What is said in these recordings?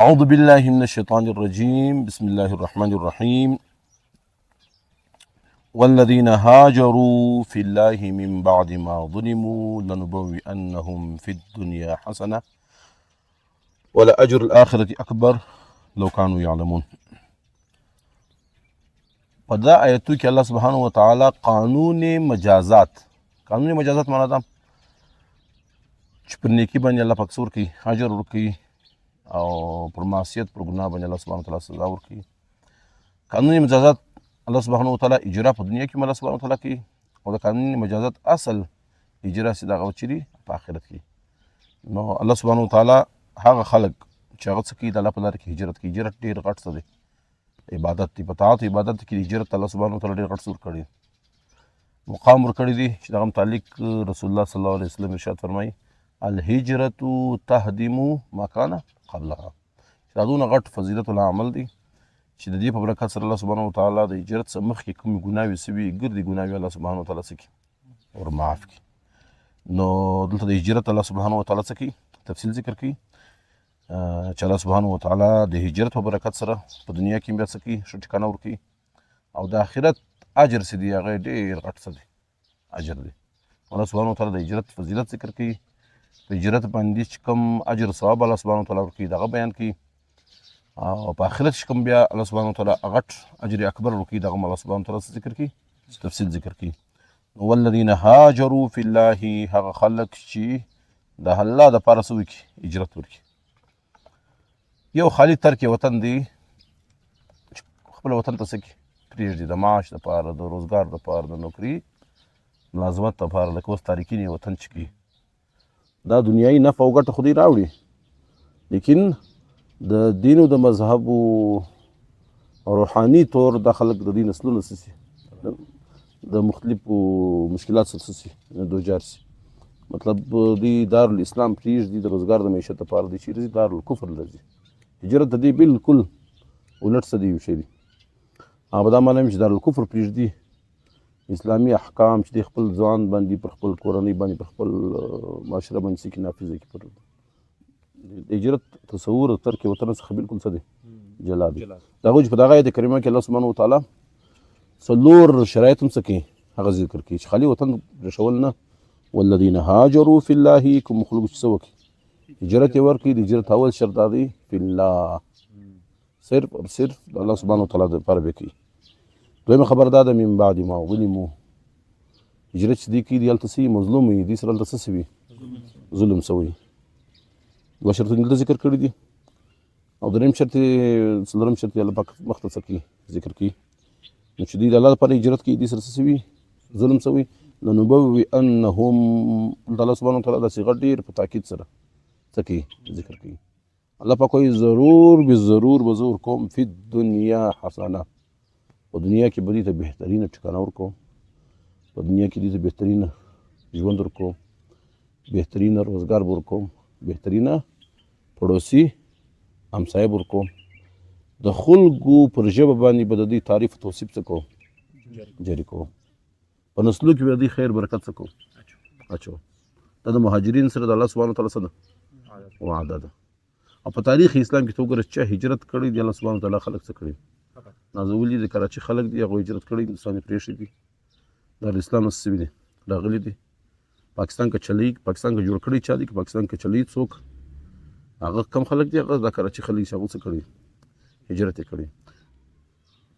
أعوذ بالله من الشيطان الرجيم. بسم الله الرحمن الرحيم. والذين هاجروا في الله من بعد ما ظلموا لنبوئنهم في الدنيا حسنة ولأجر الآخرة أكبر لو كانوا يعلمون. فدا آیتو کې الله سبحانه وتعالى قانون مجازات معنا ده چې پر نیکی باندې الله پاک سور کوي، اجر ورکوي، او پر معصیت پر ګناه باندې الله سبحانه وتعالى سزا ورکوي. قانوني مجازات الله سبحانه وتعالى اجرا په دنیا کې الله سبحانه وتعالى کوي، او د قانوني مجازات اصل اجرا چې دغه چي په آخرت کې. نو الله سبحانه وتعالى هغه خلق چې هغه څه کوي د الله په لاره کې هجرت کوي. هجرت ډېر غټ څه دی، عبادت دی. په طاعت عبادت کې هجرت الله سبحانه وتعالى ډېر غټ سور کړی، مقام ورکړی دی چې دغه متعلق رسول الله صلی الله علیه وسلم ارشاد فرمایي الهجرة تهدم ما كان قبلها. دا دونه غټ فضیلت العمل دی چې د دې په برکت سره الله سبحانه وتعالى د هجرت څخه مخکې کومې ګناوې سوي ګردې ګناوې الله سبحانه وتعالى څه کوي ور معاف کړي. نو دلته د هجرت الله سبحانه وتعالى څه کوي تفصیل ذکر کوي چې الله سبحانه وتعالى د هجرت په برکت سره په دنیا کې بیا څه کوي ښه ټکانه ورکوي، او د آخرت اجر چې دی هغه ډېر غټ څه دی اجر دی. الله سبحانه وتعالى د هجرت فضیلت ذکر کوي، په هجرت باندې چې کوم اجر ثواب الله سبحانه وتعالى ورکوي دغه بیان کوي، او په آخرت چې کوم بیا الله سبحانه وتعالى غټ اجر اکبر ورکوي دغه الله سبحانه وتعالى ذکر کوي، تفصیل ذکر کوي. والذین هاجروا فی الله، هغه خلک چې د الله دپاره څه وکړي هجرت وکړي. یو خالي ترک وطن دی چې خپل وطن ته څه کړي پرېږدي، د معاش دپاره، د روزګار دپاره، د نوکري ملازمت دپاره، لکه اوس تارکین وطن چې کوي دا دنیایي نفع او ګټه خو دوی راوړي، لیکن د دین او د مذهب او روحاني طور دا خلک د دې نسلونه څه سي د مختلفو مشکلات سره څه سي دوچار سي. مطلب دوی دارالاسلام پرېږدي د روزګار د معیشت دپاره، دوی چېرې ځي دارالکفر له ځي. هجرت د دې بالکل الټ څه دی یو شی دی. هغه دا معنا چې دارالکفر پرېږدي، اسلامي احکام چې د خپل ځوان باندې پر خپل کورنۍ باندې پر خپل معاشره باندې څه کي نافظه کړي. پر د هجرت تصور ترک وطن څخه بالکل څه دی جلا دی. د هغوی چې په دغه آیت کریمه کې الله سبحانه وتعالی څلور شرایط هم څه کوي هغه ذکر کوي چې خالي وطن پرېښول نه. والذین هاجروا فی الله، کوم خلک چې څه وکړي هجرت یې ورکړي، د هجرت اول شرط دا دی فی الله، صرف اور صرف د الله سبحانه وتعالی دپاره به کوي. دویمه خبر دا ده من بعد ما ظلموا، هجرت چې دوی کوي دي هلته څه مظلوم وي، دوی سره هلته څه سوي ظلم سوی. دوه شرطونه دلته ذکر کړي دي، او درېیم شرط څلورم شرط یې الله پاک مخته څه کوي ذکر کوي. نو چې دوی د الله لپاره هجرت کوي دوی سره څه سوي ظلم سوي. لنبوئنهم د الله سبحانه وتعالی دا صيغه ډېر په تاکید سره څه کوي ذکر کوي. الله پاک وایي ضرور بضرور به زه ورکوم فی الدنیا حسنه، په دنیا کې به دوی ته بهترینه ټکانه ورکوم، په دنیا کې دوی ته بهترینه ژوند ورکوم، بهترینه روزګار به ورکوم، بهترینه پړوسي همسایه به ورکوم. د خلکو پر ژبه باندې به د دوی تعریف توصیف څه کوم جاري کوم، په نسلو کې به دوی خیر برکت څه کوم اچو. دا د مهاجرین سره د الله سبحانه وتعالی څه ده وعده ده. او په تاریخ اسلام کې ته وګوره چې هجرت کړی دی الله سبحانه وتعالی خلک څه کړي نازولي د کراچي خلک دي هغه هجرت کړی هندوستان یې پرېښی دي، دارالاسلام نه سوي دي راغلي دي. پاکستان که چلی پاکستان که جوړ کړی چا دي، که پاکستان که چلی څوک هغه کم خلک دي، هغه د کراچي خلک چې هغه څه کړي هجرت یې کړی.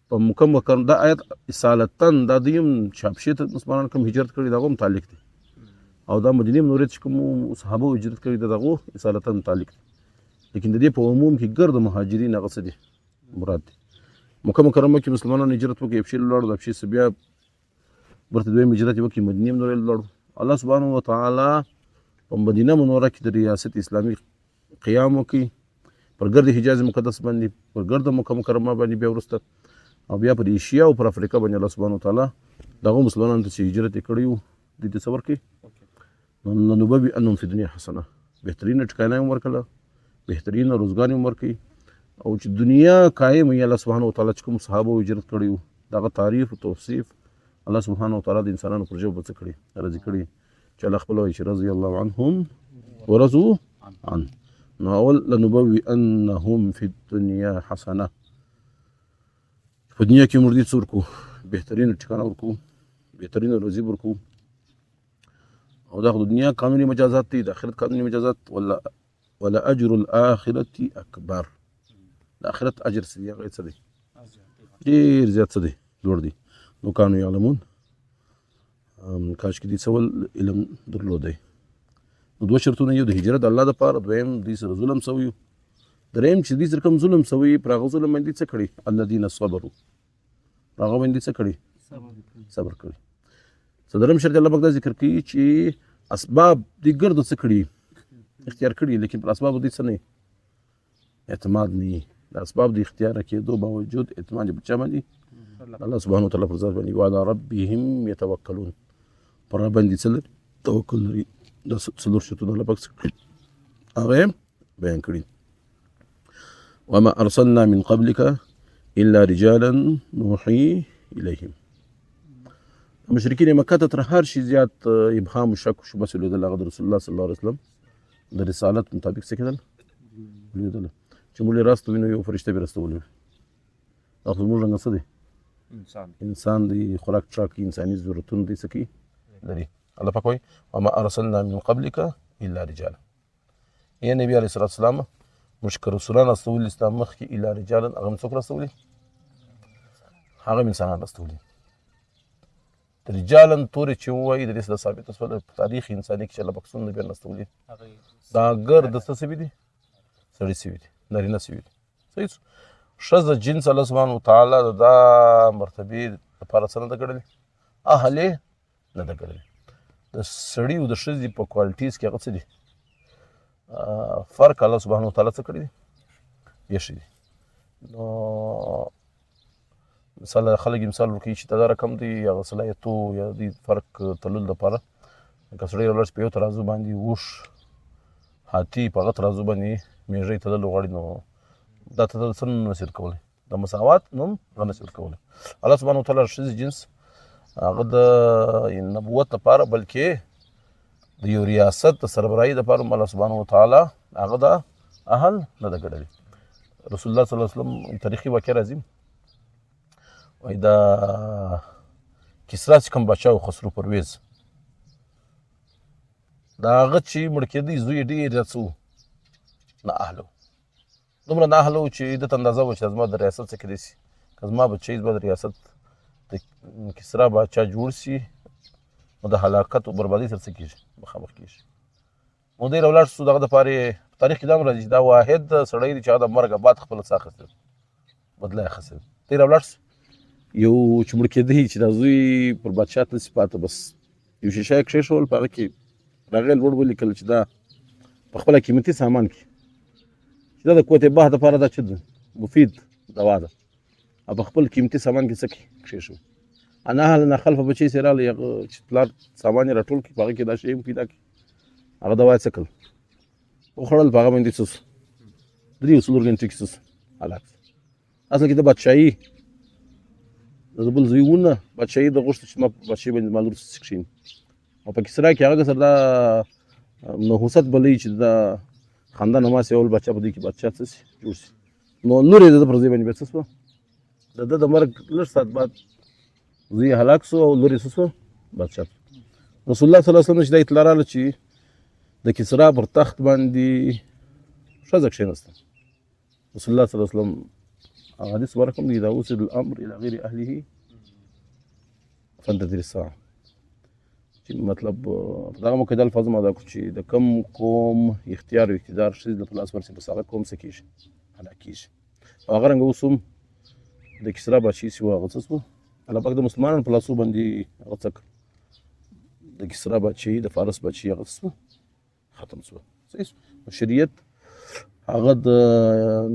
په مکمل دا آیت اصالتاً دا دویم شابشي ته مسلمانان کوم هجرت کړي د هغو متعلق دی، او دا مدینې منورې چې کومو صحابو هجرت کړي د هغو اصالتاً متعلق دی. لیکن د دې په عموم کې ګرد مهاجرین هغه څه دي مراد دی. مکه مکرمه کې مسلمانان هجرت وکړي، ابشي لاړو، د ابشي څه بیا ورته دویم هجرت یې وکړي مدینې منورې لاړو. الله سبحانه وتعالی په مدینه منوره کې د ریاست اسلامي قیام وکړي پر ګرد حجاز مقدس باندې، پر ګرد مکه مکرمه باندې، بیا وروسته او بیا پر ایشیا او پر افریقا باندې الله سبحانه وتعالی دغه مسلمانانو ته چې هجرت یې کړی وو دوی ته څه ورکړي لنبوئنهم فی الدنیا حسنه، بهترینه ټکانه یې هم ورکړله، بهترینه روزګار یې هم ورکوي، او چې دنیا قایم وي الله سبحانه وتعالی چې کوم صحابو هجرت کړی وو دغه تعریف او توصیف الله سبحانه وتعالی د انسانانو پر ژبه څه کړي راضي کړي چې الله خپله وایي چې رضي الله عنهم ورضوا عنه. نو اول لنبوئنهم فی الدنیا حسنه، په دنیا کې موږ دې څه ورکو؟ بهترینه ټکانه ورکو، بهترینه روزي ورکو. او دا د دنیا قانوني مجازات دي، د آخرت قانوني مجازات. ولا اجر الاخرة اکبر، د آخرت اجر څه دی؟ هغه څه دی؟ ډېر زیات څه دی؟ لوړ دی. نو کانو یعلمون، کاش کې دې څه ول علم درلودی. نو دوه شرطونه، یو د هجرت د الله دپاره، دویم دوی سره ظلم سوی، دریم چې دوی سره کوم ظلم سوی پر هغه ظلم باندې څه کړي؟ الذین صبروا، پر هغه باندې څه کړي؟ صبر کړي. څلورم شرط الله پاک دا ذکر کوي چې اسباب دې ګرد څه کړي؟ اختیار کړي، لیکن پر اسباب دې څه نه اعتماد نه، د اسباب د اختیار کېدو باوجود اعتماد په چا باندې؟ الله سبحانه وتعالی پر ذات باندې. وعلى ربهم يتوکلون، پر رب باندې څه توکل لري. دا څلور شرطونه الله پاک هغه بیان کړي. وما ارسلنا من قبلك الا رجالا نوحي اليهم. مشرکین مکه ته تر هر شي زیات ابهام و شک و شبهه سلودل هغه رسول الله صلی الله علیه وسلم د رسالت مطابق څه کېدل؟ لیدل چې موږ راست وینو یو فرشته به راستولي. دا خو موږ څنګه څه دی؟ انسان دی، خوراک ټراک انساني ضرورتونه دی څه کوي؟ لري. الله پاک وایي وما ارسلنا من قبلك الا رجالا. یا نبی علیه الصلاة والسلام موږ که رسولان راستولي ستا مخکې الا رجالا، هغه څوک راستولي؟ هغه انسانان راستولي. رجالا تورې چې ووایي د دې سره ثابته شوله په تاریخ انساني کې چې الله پاک څومره نبیان راستولي، دا ګرد څه سوي دي؟ سړي سوي دي، نارینه سوي دي. صحیح شو. ښځه جنس الله سبحانه وتعالی د دا مرتبې لپاره څه نه ده ګڼلې؟ اهل یې نه ده ګڼلې. د سړي او د ښځې په کوالټیز کې هغه څه دي؟ فرق الله سبحانه وتعالی څه کړی دی؟ ایښی دی. نو مثال خلک مثال ورکوي چې دا رقم دی هغه صلاحیتو یا د فرق تللو لپاره، لکه سړی ولاړ شي په یو ترازو باندې اوښ، هاتي په هغه ترازو باندې میږی تلل غواړي، نو دا تلل څه نه نشي ورکولی؟ د مساوات نوم هغه نشي ورکولی. الله سبحانه وتعالی ښځې جنس هغه د نبوت لپاره بلکې د یو ریاست د سربراهي دپاره الله سبحانه وتعالی هغه د اهل نه ده ګڼلې. رسول الله صلی الله علیه وسلم تاریخي واقع راځي، وایي دا کسرا چې کوم بادشاه و خسرو پرویز، د هغه چې مړ کېدی زوی یې ډېر زیات څه و؟ نه اهله و. دومره نه اهله و چې ده ته اندازه وه چې زما د ریاست څه کېدی شي، که زما بچی به د ریاست د کسرا بادشاه جوړ شي نو د هلاکت او بربادۍ سره څه کېږي؟ مخامخ کېږي. نو دی راولاړ شو، دغه دپاره یې په تاریخ کې دا هم راځي چې دا واحد سړی دی چې هغه د مرګه بعد خپله څه اخیستې بدله یې اخیستې. دی راولاړ شو، یو چې مړ کېدی چې دا زوی پر بادشاه نسي پاته، بس یو شیشه یې کښېښول، په هغه کې راغی لوړ ولیکل چې دا په خپله قیمتي سامان کې چې دا د قوت باه دپاره دا څه ده؟ مفید دوا ده. او په خپل قیمتي سامان کې څه کښېښو. انا اهل نه خلفه بچی سې راغلی، هغه چې پلار سامان یې راټول کړي، په هغه کې دا شی هم پیدا کړي، هغه دوا یې څه کړل؟ وخوړل، په هغه باندې څه شو؟ 3-4 غنټې کې څه شو؟ هلاک. اصل کې د بادشاهي د بل زوی ونه بادشاهي د غوښتو چې ما په بادشاهي باندې معلوم څه کښېني. او په کسرا کې هغه سره دا نحوست بلوي چې دا خاندان حماس یو بچه په دې کې بادشاه څه شي جوړ شي. نو لور یې د پر ځای باندې بیا څه شوه؟ د ده د مرګ لږ ساعت بعد زوی هلاک شو او لور یې څه شوه؟ بادشاه. رسول الله صلی الله علیه وسلم چې دا اطلاع راغله چې د کسرا پر تخت باندې ښځه کښېنسته، رسول الله صلی الله علیه وسلم حدیث ورکړم دی، اذا وصل الامر الى غیر اهله فانتظر الساعه، چې مطلب په دغه موقع د الفاظ ما دا کړو چې د کم قوم اختیار او اقتدار ښځې د په لاس ورسي، بس هغه قوم څه کېږي؟ هلاک کېږي. او هغه رنګه اوس هم د کسرا بادشاهي چې وه هغه څه شوه؟ الله پاک د مسلمانانو په لاسو باندې هغه څه کړ، د کسرا بادشاهي د فارس بادشاهي هغه څه شوه؟ ختم شوه. صحیح شو. شریعت هغه د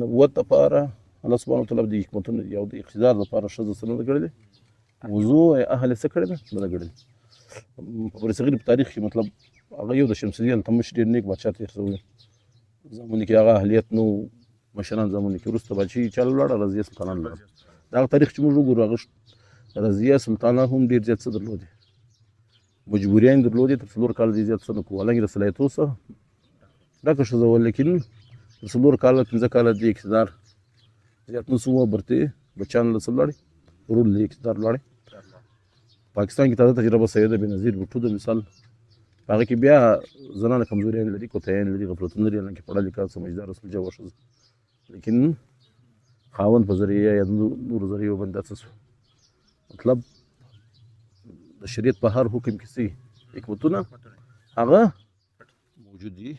نبوت دپاره الله سبحانه وتعالی د حکمتونو او د اقتدار لپاره ښځه څه نه ده ګڼلې؟ وضوع یې اهل څه کړې ده؟ نه ده ګڼلې. په برصغیر په تاریخ کې مطلب هغه یو د شمس الدین التمش ډېر نیک بادشاه تېر شوی، زمانو کې هغه اهلیت نو مشران زمانو کې وروسته بادشاهي چا ولاړه؟ رضیه سلطانان لرل. د هغه تاریخ چې موږ وګورو هغه رضیه سلطانان هم ډېر زیات څه درلودې؟ مجبوریان درلودې، تر 4 کاله دې زیات څه نه کوو، حالانکې د صلاحیتو څخه ډکه ښځه وه، لیکن تر 4 کاله 5 کاله د اقتدار زیات نه سو برته بچان له سلاړي ورول له اقتدار لاړي پاکستان کې تازه تجربه سید بنظیر بوټو د مثال هغه کې بیا زنانه کمزوري لري کوتاین لري غفلتونه لري لکه پړه لیکا سمجدار رسول جو وشو لیکن خاون په ذریعہ یا نور ذریعہ باندې تاسو مطلب د شریعت په هر حکم کې سي حکمتونه هغه موجود دي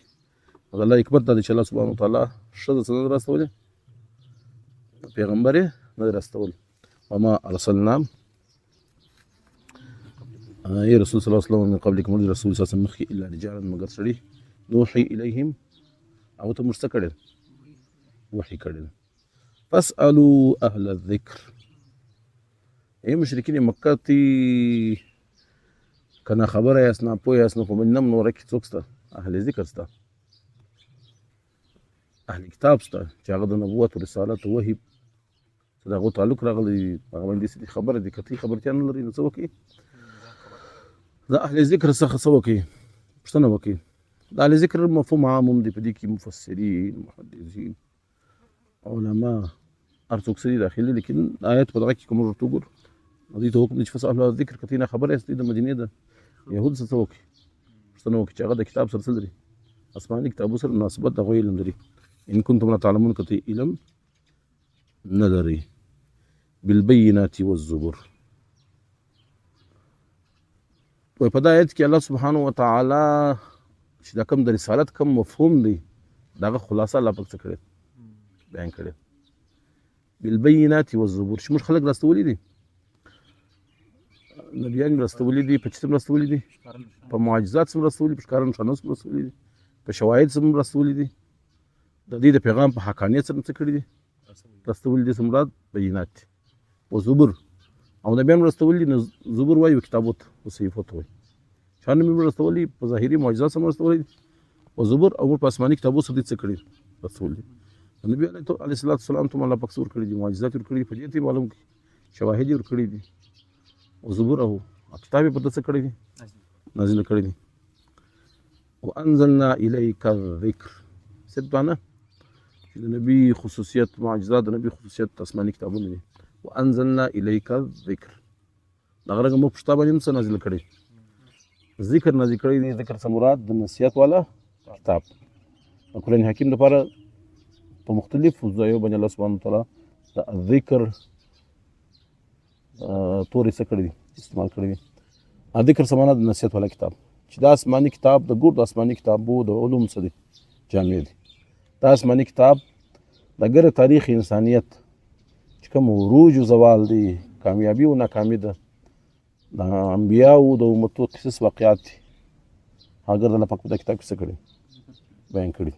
هغه الله حکمت د الله سبحانه وتعالى شذ سند راستول پیغمبر نه راستول وما ارسلنا يا رسول صلى الله عليه وسلم من قبلكم رسول صلى الله عليه وسلم الا رجالا مگر سړي نوحي اليهم او ته مرسته وحي کړل فاسألوا اهل الذكر اي مشرکین مکه تی کنا خبره یاسنا پوه یاسنا په منم نور کې څوک ستا اهل ذکر ستا اهل کتاب ستا چې هغه د نبوت او رسالت او وحي دغه تعلق راغلی هغه باندې څه خبره دي کتي خبرتیا نه لري نو څه وکړي د اهل ذکر څخه څه وکړي پوښتنه وکړي د اهل ذکر مفهوم عام دی په دې کې مفسرین محدثین علما هر څوک سړي داخلي لیکن آیت په دغه کې کوم ورته وګور دې ته حکم چې فصل ذکر کتي نه خبره است د مدینه ده يهود څه وکړي پوښتنه وکړي چې هغه د کتاب سره لري آسماني کتابو سره مناسبت دغه علم لري ان كنتم لا تعلمون کتي علم نه لري بالبينات والزبر وای په دا آیت کې الله سبحانه وتعالى چې دا کوم د رسالت کوم مفهوم دی دغه خلاصه الله پاک څه کړی بیان کړی بالبينات والزبر چې موږ خلک راستولي دي نبیان راستولي دي په چتم راستولي دي په معجزات سم راستولي په ښکارا نښانو سم راستولي دي په شواهد سم راستولي دي د دې د پیغام په حقانیت سره څه کړی دي راستولي دي مراد بینات او زبر او نبیان راستولي دي زبر وایي کتابوت او صحیفوت وایي شان مې راستولي په ظاهري معجزات سم راستولي او زبر او په آسماني کتابو سره څه کړی راستولي نبی علیه الصلاۃ والسلام ته الله پاک سور کړی دي معجزات ور کړی په دې ته معلوم شواهد ور کړی دي او زبور او کتاب په دې څه کړی دي نازل کړی دي وانزلنا الیک الذکر ستبانه چې د نبی خصوصیت معجزات د نبی خصوصیت آسماني کتابونه دي وانزلنا الیک الذکر دا غره مو پښتا باندې څه نازل کړی ذکر نازل کړی دي ذکر څه مراد د نصیحت والا کتاب قرآن حکیم لپاره په مختلفو ځایو باندې الله سبحانه وتعالی د ذکر تورې څه کړي دي استعمال کړي دي ذکر سمانه د نصیحت والا کتاب چې دا آسماني کتاب د ګور د آسماني کتابو د علوم څه دي جامع دي دا آسماني کتاب د ګره تاریخ انسانیت چې کوم عروج او زوال دي کامیابی او ناکامي ده د انبیاو د امتو قصص واقعات دي هغه د الله پاک په کتاب کې څه کړي بیان کړي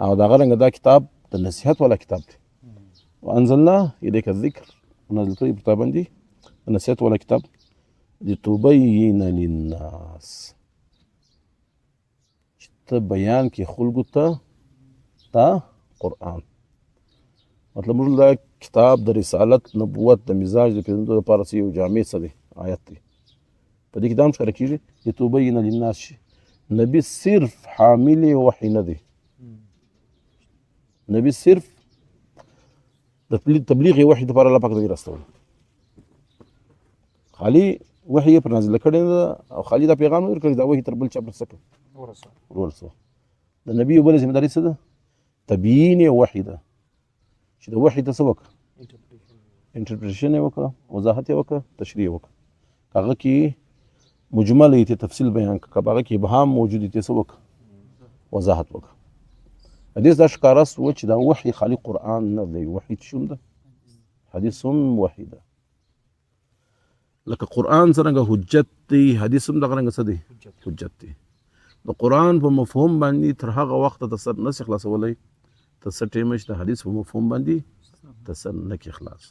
او دا غرنګ دا کتاب د نصیحت والا کتاب دی وانزلنا الیک الذکر نازل کړی په تابع باندې د نصیحت والا کتاب لتبین للناس چې ته بیان کې خلکو ته دا قرآن مطلب موږ دا کتاب د رسالت نبوت د مزاج د پیژندلو لپاره یو جامع څه دی آیت دی په دې کې دا هم ښکاره کېږي لتبین للناس نبی صرف حامل وحی نه دی نبی صرف د تبلیغ وحی لپاره الله پاک دی راستول خالی وحی پر نازل کړي او خالی دا پیغام ورکړي دا وحی تر بل چا پر سکه ورسو د نبی بل ذمہ داری څه ده تبیین وحی ده چې د وحی ته څه وکړه انټرپریټیشن یې وکړه وضاحت یې وکړه تشریح وکړه هغه کې مجمل یې تفصیل بیان کړه هغه کې ابهام موجود یې څه وکړه وضاحت وکړه حدیث دا ښکاره سو چې دا وحی خالی قرآن نه دی وحی شوم ده حدیث هم وحی ده لکه قرآن څنګه حجت دی حدیث هم دغه رنګ څه دی حجت دی د قرآن په مفهوم باندې تر هغه وخت ته سر نه خلاصولی تر څه ټیمه چې د حدیث په مفهوم باندې ته سر نه کې خلاص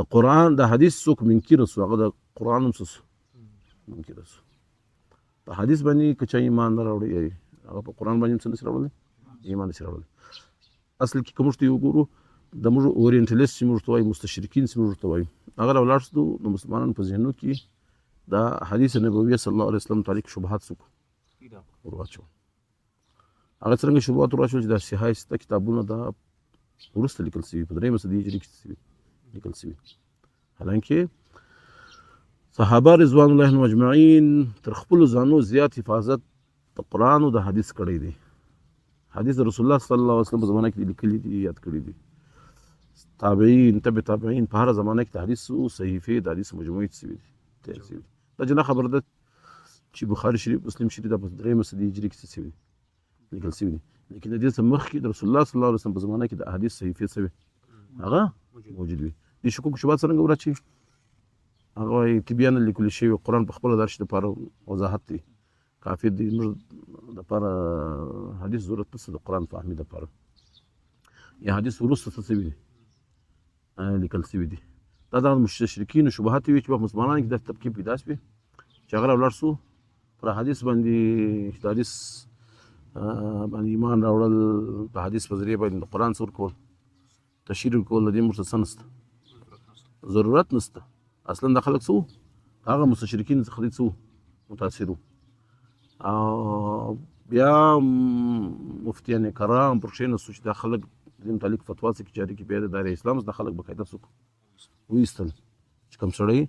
د قرآن د حدیث څوک منکر سو هغه د قرآن هم څه منکر سو په حدیث باندې که چا ایمان نه راوړي هغه په قرآن باندې څه نشي راوړلی ایمان نشي راوړلی اصل کې که موږ ته یې وګورو د موږ اورینټلیست چې موږ ته وایي مستشرقین چې موږ ته وایي هغه راولاړ شو د مسلمانانو په ذهنو کې دا حدیث نبوي صلی الله علیه وسلم تعلق شبهات څوک ورواچو هغه څرنګه شروعات ورشول چې د صحایسته کتابونه دا وروسته لیکل شوي په 3 صدۍ هجري کې لیکل شوي حالانکه صحابه رضوان الله عنهم اجمعین تر خپل ځانو زیات حفاظت د قرآن او د حدیث کړی دی. حدیث د رسول الله صلی الله علیه وسلم په زمانه کې لیکلي دي یاد کړی دي. تابعین تبع تابعین په هر زمانه کې د حدیث او صحیفې د حدیث مجموعې شوي دي. دا جنا خبر ده چې بخاری شریف مسلم شریف د 3 صدۍ هجري کې شوي لیکل شوي دي. لیکن د دې مخکې د رسول الله صلی الله علیه وسلم په زمانه کې د حدیث صحیفې شوي هغه موجود وي. د شکوک شوبات څنګه ورچی هغه تبیان لیکل شوی قرآن په خپل درش لپاره وضاحت دی کافی دی د لپاره حدیث ضرورت نشته د قرآن فهمي لپاره یا حدیث ورسته څه شوي دي لیکل شوي دي. دا د مشرکین شبهات وي چې په مسلمانانو کې د تبکیب پیدا شوي چې هغه ولاړ سو پر حدیث باندې چې حدیث باندې ایمان راوړل په حدیث په ذریعه باندې قرآن سور کول تشریح کول د دې مرسته نشته ضرورت نشته. اصلا د خلک سو هغه مستشرکین څخه دي سو متاثرو او بیا مفتیان کرام پر شین سو چې د خلک د متعلق فتوا څخه جاری کی بیا د دایره اسلام د خلک بقاعده سو ویستل چې کوم سړی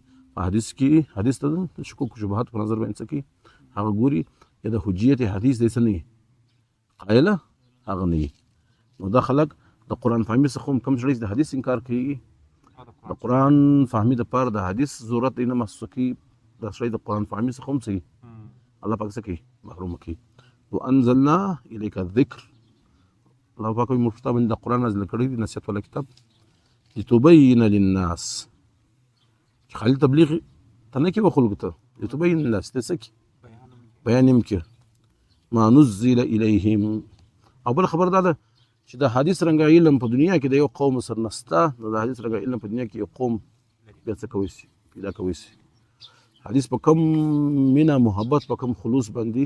حدیث کې حدیث ته شکوک شبهات په نظر باندې سکی هغه ګوري یا د حجیت حدیث د سنې قایله هغه نه نو د خلک د قرآن فهمي څخه کوم سړی د حدیث انکار کوي د قرآن فهمي د پاره د حدیث ضرورت نه مسکی د سړی د قرآن فهمي څخه هم صحیح الله پاک سکی محروم کی. وانزلنا الیک الذکر الله پاک مفتاب د قرآن نازل کړی دی نصیحت ولا کتاب لتبین للناس خالي تبلیغ تنه کې وخلق ته لتبین للناس تسکی بیان کې ما نزل الیهم او بل خبر ده چې د حدیث رنګ علم په دنیا کې د یو قوم سره نسته د حدیث رنګ علم په دنیا کې یو قوم بیا څه کوي پیدا کوي حدیث په کم مینا محبت په کم خلوص باندې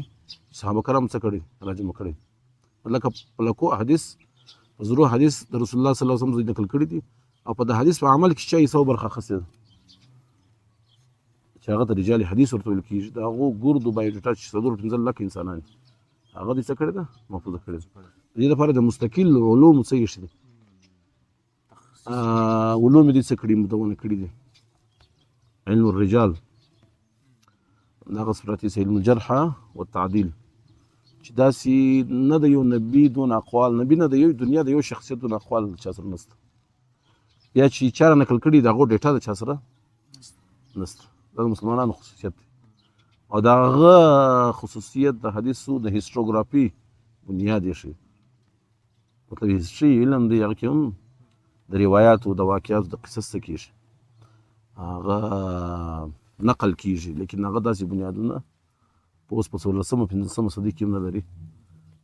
صحابه کرام څه کړي راجم کړي لکه لکو حدیث زرو حدیث د رسول الله صلی الله علیه وسلم نقل کړي دي او په د حدیث په عمل کې شي څو برخه خاصه چې هغه د رجال حدیث ورته ویل کېږي د هغو ګردو بایوډیټا چې صدور 15 لک انسانان هغه دې څه کړي ده محفوظه کړي ده. دې لپاره د مستقل علوم څه یې شته علوم دې څه کړي مدونه کړي دي علم الرجال دغه صفاتي علم الجرح والتعديل چې داسې نه د یو نبي دون اقوال نبي نه د یو دنیا د یو شخصیت دون اقوال چا سره نشته یا چې چا نقل کړي دغه ډیټا د چا سره نشته دا مسلمانانو خصوصیت دی او دغه خصوصیت د حدیثو د هیستوګرافي بنیاد یې شي مطلب هیستري علم دی هغه کې هم د روایاتو د واقعاتو د قصص څه کېږي هغه نقل کېږي لیکن هغه داسې بنیادونه په اوس په 16مه 15مه صدۍ کې هم نه لري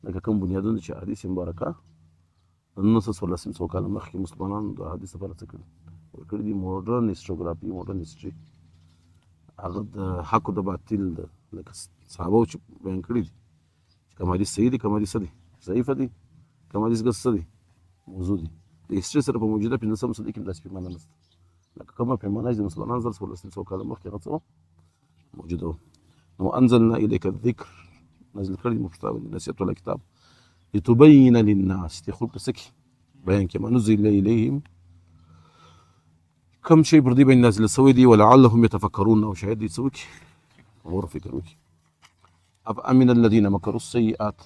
لکه کوم بنیادونه چې حدیث مبارکه د 1916 کاله مخکې مسلمانانو د حدیث لپاره څه کړي دي موډرن هیستوګرافي موډرن هیستري هغه د حق او د باطل لکه صحابه چې بیان کړي دي چې کوم حدیث صحیح دي کوم حدیث دي ضعیف دي کوم حدیث ګس دي موضوع دي د هیستري سره په موجوده 15مه صدۍ کې داسې پیمانه نشته لکه کومه پیمانه چې د مسلمانانو سره 1600 کاله مخکې هغه موجوده وه نو انزلنا الیک الذکر نازل کړي مفتاب نصیحت ولا کتاب لتبین للناس د خلق سکی بیان کې ما نزل الیهم کم شی پر دې باندې نازل شوی دی ولعلهم يتفکرون او شاید دې څه وکړي غور فکر وکړي اف امن الذين مكروا السيئات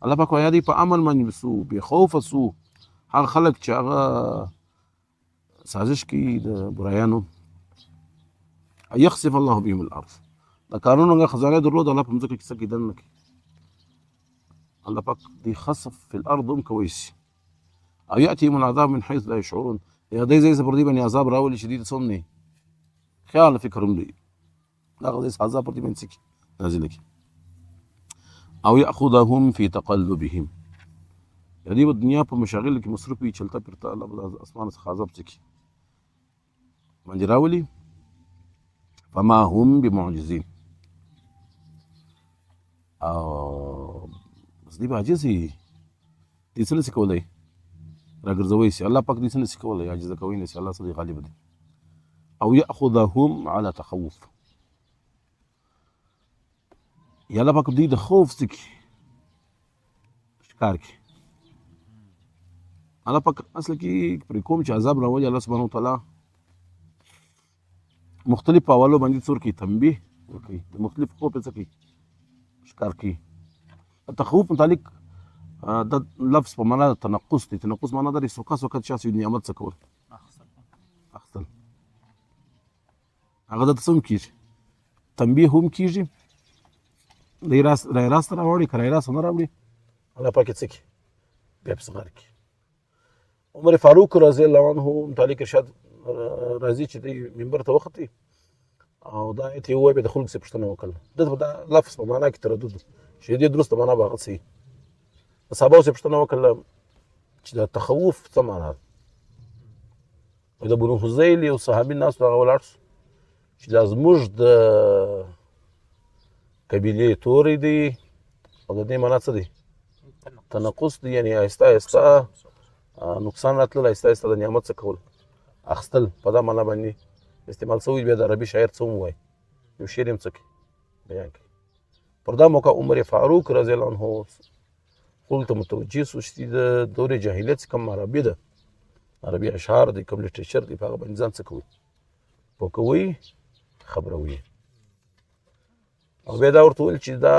الله پاک وایي په عمل باندې سو به خوف سو هغه خلک چې هغه سازش کوي د برایانو يخسف الله بهم الارض دا کارونه خزانه درلود الله په ځمکه کې څه کیدل نه کوي الله پاک دې خسف في الارض کويس او ياتيهم العذاب من حيث لا يشعرون یا دې ځای پر دې باندې عذاب راولي شدید سم نه خیال فکر هم دی هغه دې عذاب پر دې باندې څه نازل کی او ياخذهم في تقلبهم یعنی په دنیا په مشاغل کې مصروف وي چلتا پھرتا الله د اسمان څخه عذاب څخه باندې راولي فما هم بمعجزين او بس دې به عاجز دي څه نشي کولای راګرځوي سي الله پاک دې څه نشي کولای عاجز کوي نه سي الله سره غالب دي او ياخذهم على تخوف یا الله پاک دې د خوف څخه کار کوي. الله پاک اصل کې پرې کوم چې عذاب راولي الله سبحانه وتعالی مختلف احوالو باندې څور کوي تنبیه ورکوي د مختلف خو په څه کوي ښکار کوي. تخوف متعلق د لفظ په معنا د تنقص دی. تنقص معنا د سوکا سوکا چا سوي نعمت څه کول اخستل هغه د څه کیږي تنبیه هم کیږي راست راوړي که راست نه راوړي الله پاک څه کوي بیا په صغار کوي. عمر فاروق رضی الله عنه متعلق ارشاد راځي چې دی منبر ته وختي او دا ایت یې ووایي بیا د خلکو څخه پوښتنه وکړله. دلته دا لفظ په معنا کې تردد چې دې درسته معنا به هغه صحیح. د صحابهو څخه پوښتنه وکړله چې د تخوف څه معنا ده. د بنو حذیل یو صحابي ناست و هغه ولاړ شو چې دا زموږ د قبیلې توری دی او د دې معنا څه دی تنقص دی یعنې آهسته آهسته نقصان راتلل آهسته آهسته د نعمت څه کول اخستل په دا معنا باندې استعمال شوی. بیا د عربي شاعر څه ووایي یو شعر یې څه کوي بیان کوي. پر دا موقع عمر فاروق رضی الله عنه خلکو ته متوجه شو چې د دورې جاهلیت څخه کوم عربي ده عربي اشعار دی کوم لټریچر دی په هغه باندې ځان څه کوي پوکوي خبروي. او بیا دا ورته ویل چې دا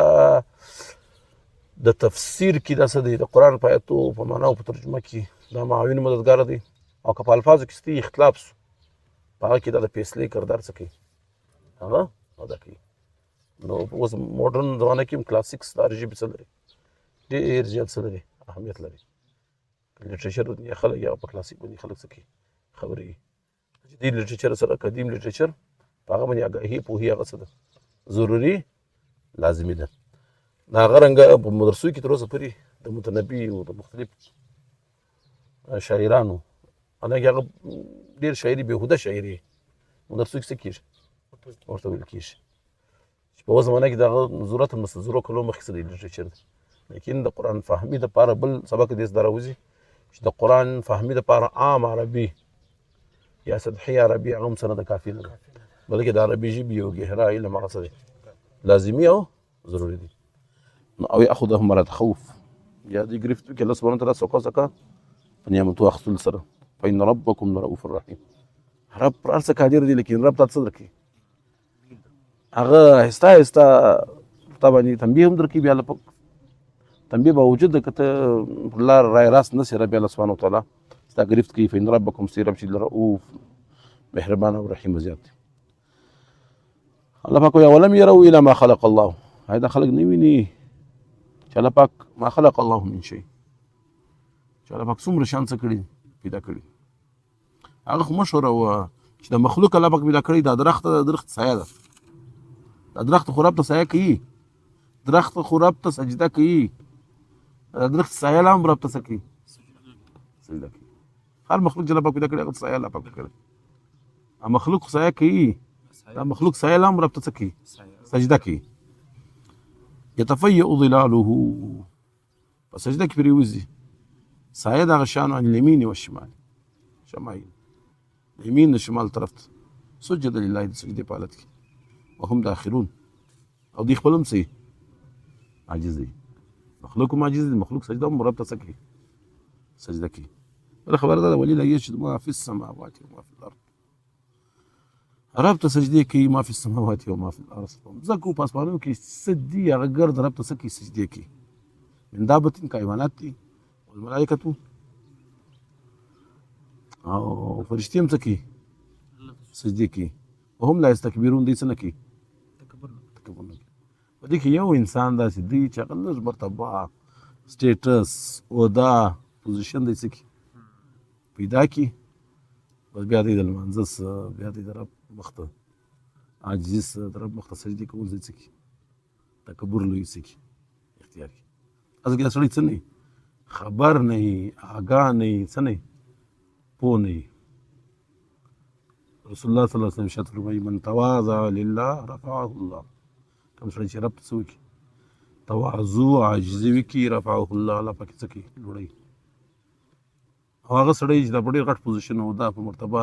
د تفسیر کې دا څه دی د قرآن په آیاتو په معنا او په ترجمه کې دا معاون مددګار دی او که په الفاظو کې ستې اختلاف شو په هغه کې دا د فیصلې کردار څه کوي هغه ادا کوي. نو اوس موډرن زمانه کې هم کلاسیکس دا ژبې څه لري ډېر زیات څه لري اهمیت لري. لټریچر د خلک یا په کلاسیک باندې خلک څه کوي خبرې جدید لټریچر سره قدیم لټریچر په هغه باندې آګاهي پوهې هغه څه ده ضروري لازمي ده. هغه رنګه په مدرسو کې تر اوسه پورې د متنبي او د مختلف شاعرانو حالانکې هغه ډېر شاعري بېهوده شاعري مدرسو کې څه کېږي ورته ویل کېږي چې په اوس زمانه کې د هغه ضرورت مستزرو کلو مخکې څه دی لټریچر دی. لیکن د قرآن فهمي دپاره بل سبق دې زده راوځي چې د قرآن فهمي دپاره عام عربي یا سطحي عربي هغه هم څه نه ده کافي نه ده بلکې د عربي ژبې یو ګهرا علم هغه څه دی لازمي او ضروري دی. او یاخذهم ولا تخوف یا دې ګرفت وکړي الله سبحانه وتعالی سوکا سوکا په نعمتو اخیستلو سره فإن ربکم لرؤوف رحیم. رب پر هر څه قادر دی لیکن رب ته څه درکوي هغه آهسته آهسته تا باندې تنبیه هم درکوي. بیا الله پاک تنبیه به وجود ده که ته پر لار رای راست نسې رب الله سبحانه وتعالی ستا ګرفت کوي. فإن ربکم ستا رب چې لرؤوف مهربان او رحیم زیات دی. الله پاک وایي اولم یروا الی ما خلق الله آیا دا خلک نه ویني چې الله پاک ما خلق الله من شی چې الله پاک څومره شان څه کړي پیدا کړي. هغه خو مشوره وه چې د مخلوق الله پاک پیدا کړي دا درخت د درخت سایه ده دا درخت خو رب ته سایه کوي درخت خو رب ته سجده کوي دا درخت سایه لا هم رب ته څه کوي سجده کوي. هر مخلوق چې الله پاک پیدا کړي هغه سایه الله پاک کړي مخلوق سایه کوي دا مخلوق سایه لا هم رب ته څه کوي سجده کوي. يتفيأ ظلاله فسجده کې پرېوځي سایه دغه شان عن الیمین والشمال شمایل د یمین د شمال طرف ته سجد لله د سجدې په حالت کې وهم داخلون او دوی خپل هم څه عاجز دي مخلوق هم عاجز دي مخلوق سجده هم رب ته څه کوي سجده کوي. بله خبره ده ولله یسجد ما فی السماوات وما فی الارض رب ته سجدې کوي ما فی السماوات وما فی الارض ځکه په اسمانونو کې څه دي هغه ګرد رب ته څه کوي سجدې کوي من دابة که حیوانات دي والملائکة او فرشتې هم څه کوي سجدې کوي وهم لا یستکبرون دوی څه نه کوي تکبر نه کوي. په دې کې یو انسان داسې دی چې هغه لږ مرتبه سټیټس عهده پوزیشن دی څه کوي پیدا کړي بس بیا دی د لمانځه څه بیا دی د رب مخ ته عاجزي څه د رب مخ ته سجدې کول دی څه کوي تکبر لوی څه کوي اختیار کوي. اصل کې دا سړی څه نه خبر نه آګاه نه څه نه پوه نه. رسول الله صلی الله علیه وسلم ارشاد فرمایي من تواضع لله رفعه الله کوم سړی چې رب ته څه وکړي تواضع عاجزي وکړي رفعه الله الله پکې څه کوي لوړوي. او هغه سړی چې دا په ډېر غټ پوزیشن او دا په مرتبه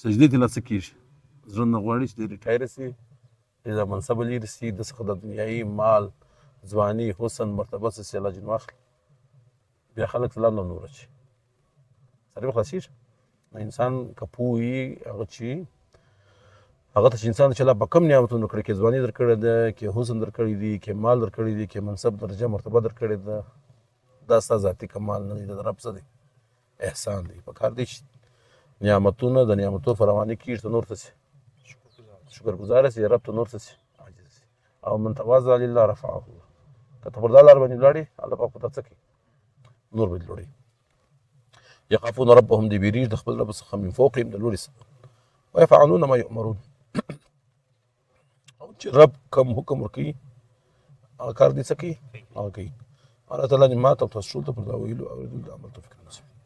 سجدې ته لا څه کېږي زړه نه غواړي چې دی ریټایر شي دا منصب لري رسي د څخه د دنیایي مال ځواني حسن مرتبه څه الله جن واخلي بیا خلک ته لار نه نور شي سړی به خلاصېږي نو انسان که پوه وي هغه چې هغه ته چې انسان چې الله په کوم نعمتونه درکړي کې ځواني درکړې ده کې حسن درکړی دی کې مال درکړی دی کې منصب درجه مرتبه درکړې ده دا ستا ذاتي کمال نه دی د رب څه دی احسان دی پکار دی چې نعمتونه د نعمتو فراواني کېږي ته نور ته سي شکرګزاره سي رب ته نور ته سي عاجز سي او من تواضع لله رفعه الله که ته پر دا لار باندې ولاړې الله پاک په تا څه کوي نور به دې لوړوي یخافون ربهم دې بیریږي د خپل رب څخه من فوقهم د لوري څخه ويفعلون ما يؤمرون او چې رب کوم حکم ورکوي هغه کار دې څه کوي هغه کوي الله تعالی دې ما ته او تاسو ټول ته پر دا ویلو اورېدلو د عمل توفیق نصیب